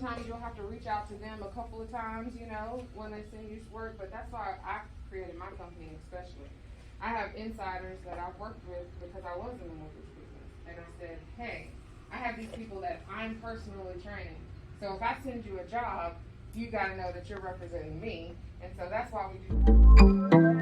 sometimes you'll have to reach out to them a couple of times, you know, when they send you work, but that's why I created my company especially. I have insiders that I've worked with because I was in the mortgage business. And I said, hey, I have these people that I'm personally training. So if I send you a job, you got to know that you're representing me. And so that's why we do.